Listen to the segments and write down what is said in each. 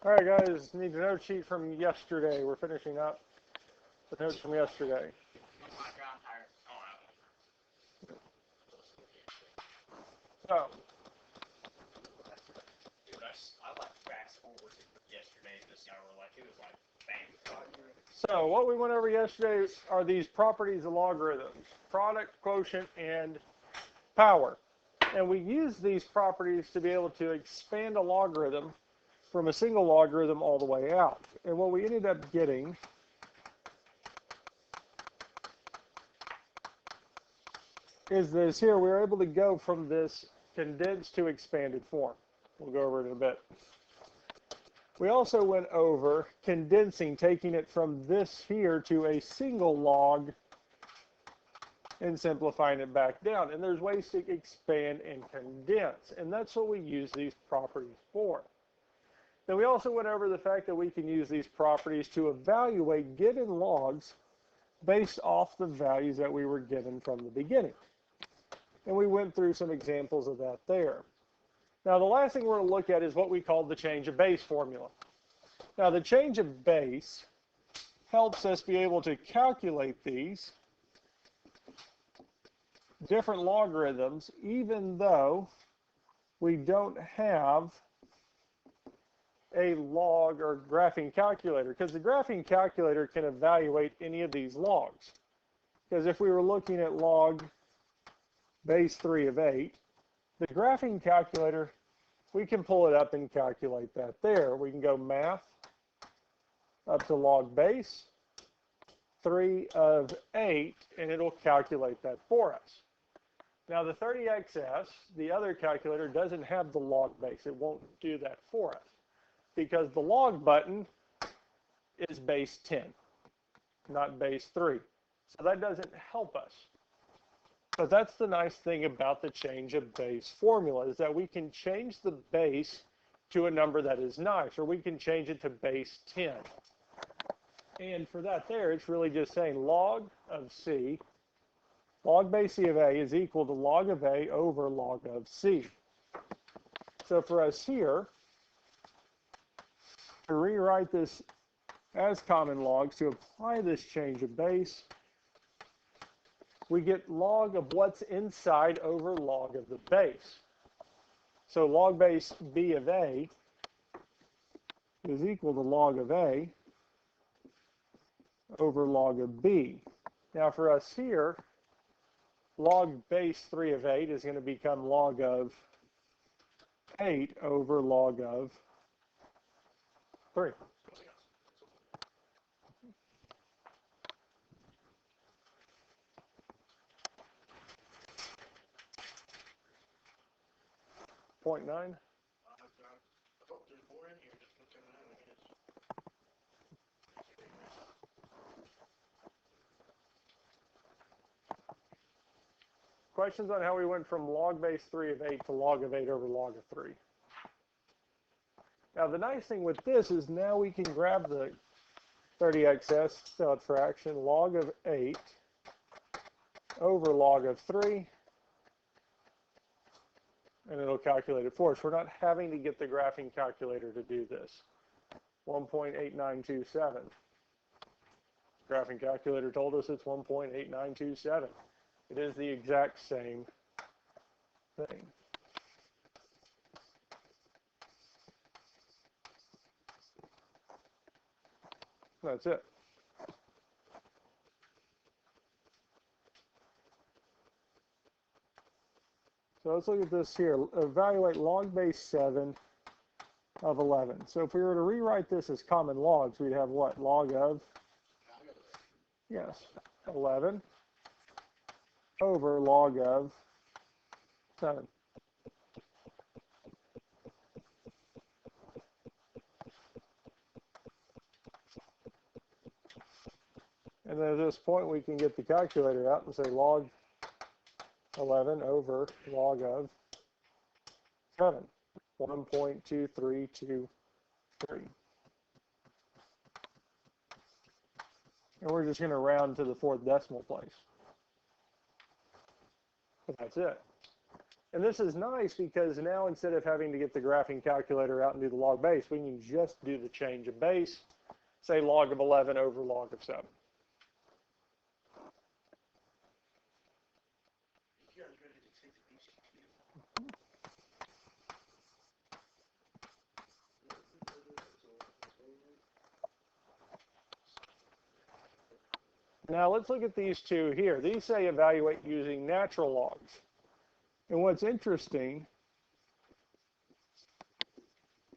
All right, guys, need a note sheet from yesterday. We're finishing up the notes from yesterday. So, what we went over yesterday are these properties of logarithms: product, quotient, and power. And we use these properties to be able to expand a logarithm from a single logarithm all the way out. And what we ended up getting is this here. We were able to go from this condensed to expanded form. We'll go over it in a bit. We also went over condensing, taking it from this here to a single log and simplifying it back down. And there's ways to expand and condense, and that's what we use these properties for. Then we also went over the fact that we can use these properties to evaluate given logs based off the values that we were given from the beginning. And we went through some examples of that there. Now, the last thing we're going to look at is what we call the change of base formula. Now, the change of base helps us be able to calculate these different logarithms, even though we don't have a log or graphing calculator, because the graphing calculator can evaluate any of these logs. Because if we were looking at log base 3 of 8, the graphing calculator, we can pull it up and calculate that there. We can go math up to log base 3 of 8, and it'll calculate that for us. Now the 30XS, the other calculator, doesn't have the log base. It won't do that for us because the log button is base 10, not base 3. So that doesn't help us. But that's the nice thing about the change of base formula, is that we can change the base to a number that is nice, or we can change it to base 10. And for that there, it's really just saying log of C, log base C of A is equal to log of A over log of C. So for us here, to rewrite this as common logs, to apply this change of base, we get log of what's inside over log of the base. So log base B of A is equal to log of A over log of B. Now for us here, log base 3 of 8 is going to become log of 8 over log of 3. Point 9. Questions on how we went from log base 3 of 8 to log of 8 over log of 3. Now the nice thing with this is now we can grab the 30XS dot fraction log of 8 over log of 3, and it'll calculate it for us. We're not having to get the graphing calculator to do this. 1.8927. Graphing calculator told us it's 1.8927. It is the exact same thing. That's it. So let's look at this here. Evaluate log base 7 of 11. So if we were to rewrite this as common logs, we'd have what? Log of, yes, 11 over log of 7. And then at this point, we can get the calculator out and say log 11 over log of 7, 1.2323. And we're just going to round to the 4th decimal place. But that's it. And this is nice because now instead of having to get the graphing calculator out and do the log base, we can just do the change of base, say log of 11 over log of 7. Now let's look at these two here. These say evaluate using natural logs. And what's interesting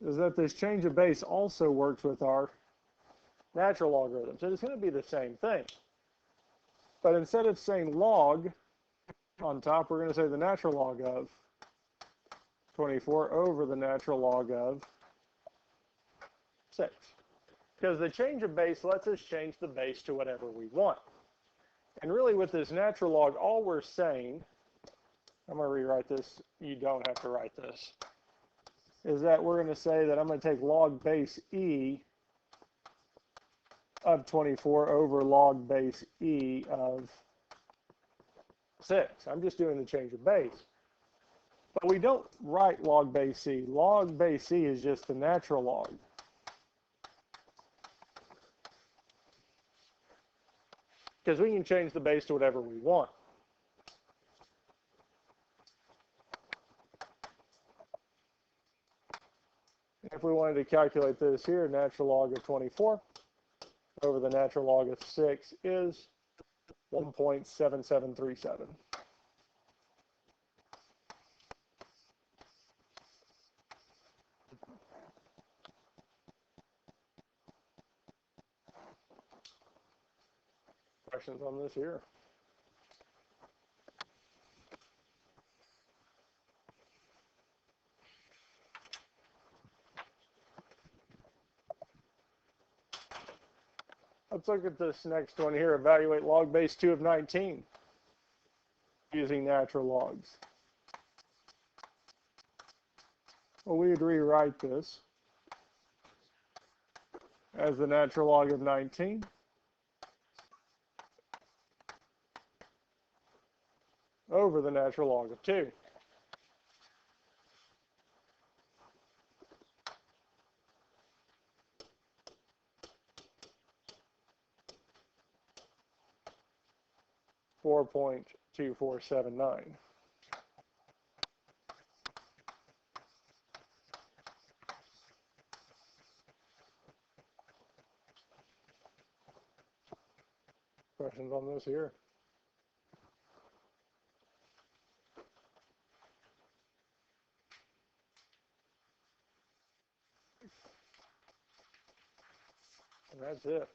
is that this change of base also works with our natural logarithm. So it's going to be the same thing. But instead of saying log on top, we're going to say the natural log of 24 over the natural log of 6. Because the change of base lets us change the base to whatever we want. And really with this natural log, all we're saying, I'm going to rewrite this, you don't have to write this, is that we're going to say that I'm going to take log base e of 24 over log base e of 6. I'm just doing the change of base. But we don't write log base e. Log base e is just the natural log. Because we can change the base to whatever we want. If we wanted to calculate this here, natural log of 24 over the natural log of 6 is 1.7737. Questions on this here? Let's look at this next one here. Evaluate log base 2 of 19 using natural logs. Well, we would rewrite this as the natural log of 19 over the natural log of 2. .2479. Questions on this here? And that's it.